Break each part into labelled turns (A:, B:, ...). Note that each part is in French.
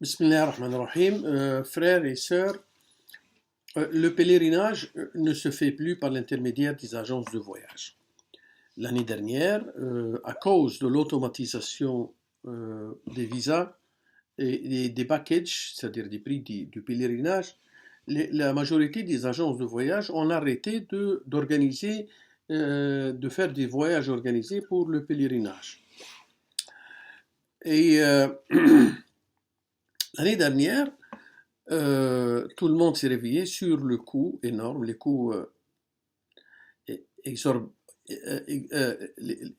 A: Bismillah ar-Rahman ar-Rahim. Frères et sœurs, le pèlerinage ne se fait plus par l'intermédiaire des agences de voyage. L'année dernière, à cause de l'automatisation des visas et des packages, c'est-à-dire des prix du pèlerinage, la majorité des agences de voyage ont arrêté d'organiser, de faire des voyages organisés pour le pèlerinage. Et l'année dernière, tout le monde s'est réveillé sur le coût énorme, les coûts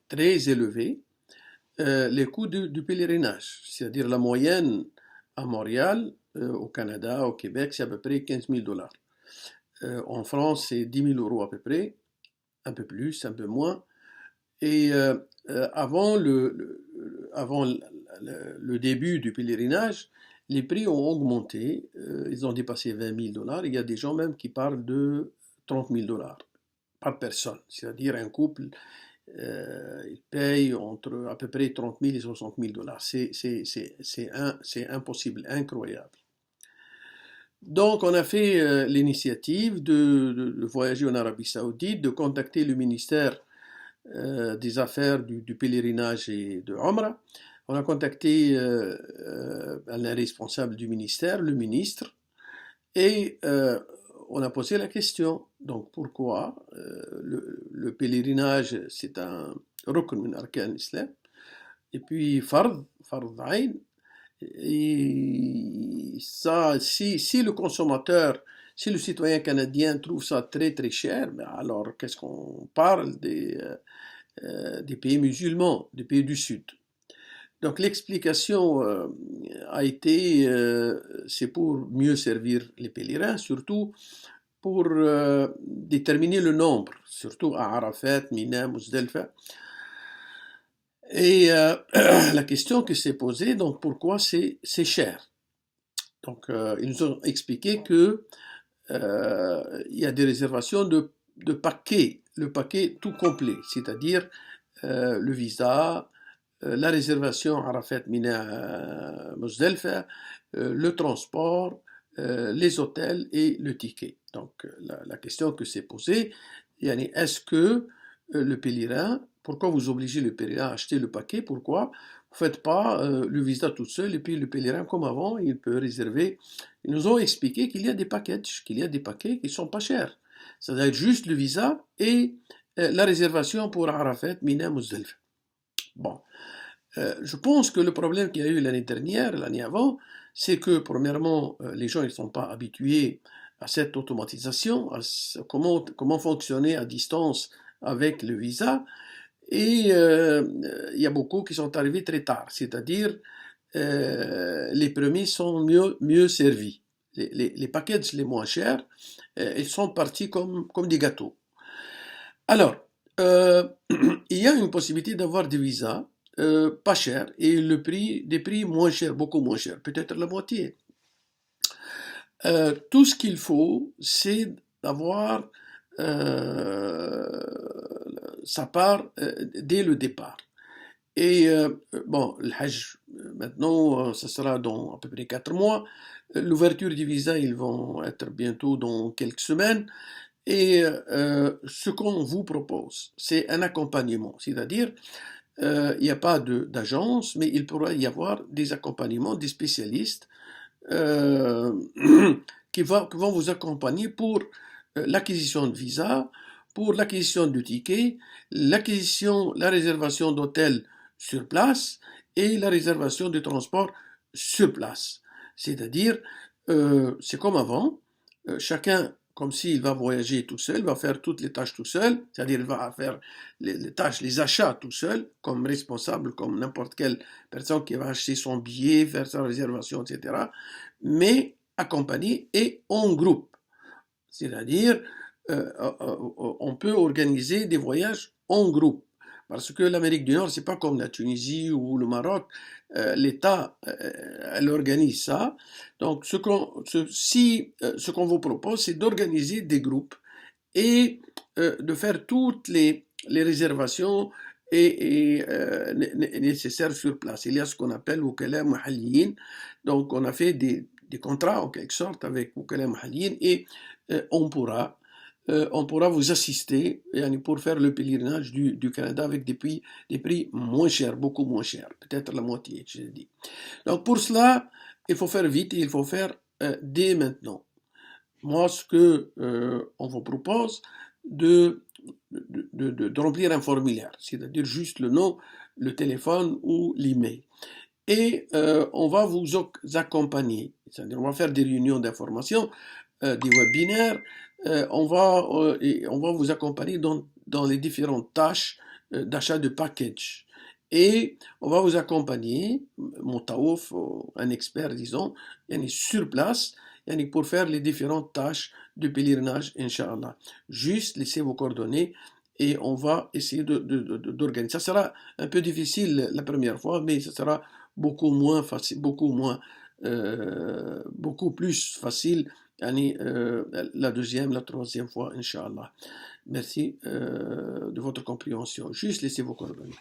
A: très élevés, les coûts du pèlerinage. C'est-à-dire la moyenne à Montréal, au Canada, au Québec, c'est à peu près 15 000 $. En France, c'est 10 000 € à peu près, un peu plus, un peu moins. Et avant le début du pèlerinage, les prix ont augmenté, ils ont dépassé 20 000 $. Il y a des gens même qui parlent de 30 000 $ par personne. C'est-à-dire un couple, il paye entre à peu près 30 000 et 60 000 $. C'est impossible, incroyable. Donc on a fait l'initiative de voyager en Arabie Saoudite, de contacter le ministère des affaires du pèlerinage et de Umrah. On a contacté un responsable du ministère, le ministre, et on a posé la question. Donc pourquoi le pèlerinage, c'est un rukn min arkan l'islam, et puis fard ayn, et ça, si le consommateur, si le citoyen canadien trouve ça très très cher, ben alors qu'est-ce qu'on parle des pays musulmans, des pays du Sud. Donc l'explication a été, c'est pour mieux servir les pèlerins, surtout pour déterminer le nombre, surtout à Arafat, Mina, Muzdalfa. Et la question qui s'est posée, donc pourquoi c'est cher? Donc ils nous ont expliqué que il y a des réservations de paquets, le paquet tout complet, c'est-à-dire le visa, la réservation Arafat Mina Muzdalfa, le transport, les hôtels et le ticket. Donc la question que s'est posée, est-ce que le pèlerin, pourquoi vous obligez le pèlerin à acheter le paquet? Pourquoi vous ne faites pas le visa tout seul et puis le pèlerin, comme avant, il peut réserver? Ils nous ont expliqué qu'il y a des packages, qu'il y a des paquets qui ne sont pas chers. Ça doit être juste le visa et la réservation pour Arafat, Mina, Muzdalfa. Bon. Je pense que le problème qu'il y a eu l'année dernière, l'année avant, c'est que premièrement, les gens ne sont pas habitués à cette automatisation, à comment fonctionner à distance avec le visa, et il y a beaucoup qui sont arrivés très tard, c'est-à-dire les premiers sont mieux servis. Les packages les moins chers, ils sont partis comme des gâteaux. Alors, il y a une possibilité d'avoir des visas pas chers et des prix moins chers, beaucoup moins chers, peut-être la moitié. Tout ce qu'il faut, c'est d'avoir sa part dès le départ. Et bon, le Hajj, maintenant, ça sera dans à peu près 4 mois. L'ouverture des visas, ils vont être bientôt dans quelques semaines. Et ce qu'on vous propose, c'est un accompagnement, c'est-à-dire il n'y a pas d'agence, mais il pourra y avoir des accompagnements, des spécialistes euh, qui vont vous accompagner pour l'acquisition de visa, pour l'acquisition de tickets, la réservation d'hôtel sur place et la réservation de transport sur place. C'est-à-dire, c'est comme avant, chacun, comme s'il va voyager tout seul, va faire toutes les tâches tout seul, c'est-à-dire il va faire les tâches, les achats tout seul, comme responsable, comme n'importe quelle personne qui va acheter son billet, faire sa réservation, etc. Mais accompagné et en groupe. C'est-à-dire, on peut organiser des voyages en groupe. Parce que l'Amérique du Nord, c'est pas comme la Tunisie ou le Maroc. L'État, elle organise ça. Donc, ce qu'on vous propose, c'est d'organiser des groupes et de faire toutes les réservations nécessaire sur place. Il y a ce qu'on appelle Wukala Muhalliyin. Donc on a fait des contrats en quelque sorte avec Wukala Muhalliyin et on pourra vous assister pour faire le pèlerinage du Canada avec des prix moins chers, beaucoup moins chers, peut-être la moitié, je l'ai dit. Donc pour cela, il faut faire vite et il faut faire dès maintenant. Moi, ce que on vous propose de remplir un formulaire, c'est-à-dire juste le nom, le téléphone ou l'email. Et on va vous accompagner, c'est-à-dire on va faire des réunions d'information, des webinaires, on va vous accompagner dans les différentes tâches d'achat de package. Et on va vous accompagner, Moutaouf, un expert disons, sur place, pour faire les différentes tâches de pèlerinage, Inch'Allah. Juste laissez vos coordonnées et on va essayer d'organiser. Ça sera un peu difficile la première fois, mais ça sera beaucoup moins facile, beaucoup plus facile la deuxième, la troisième fois, Inch'Allah. Merci de votre compréhension. Juste laissez vos coordonnées.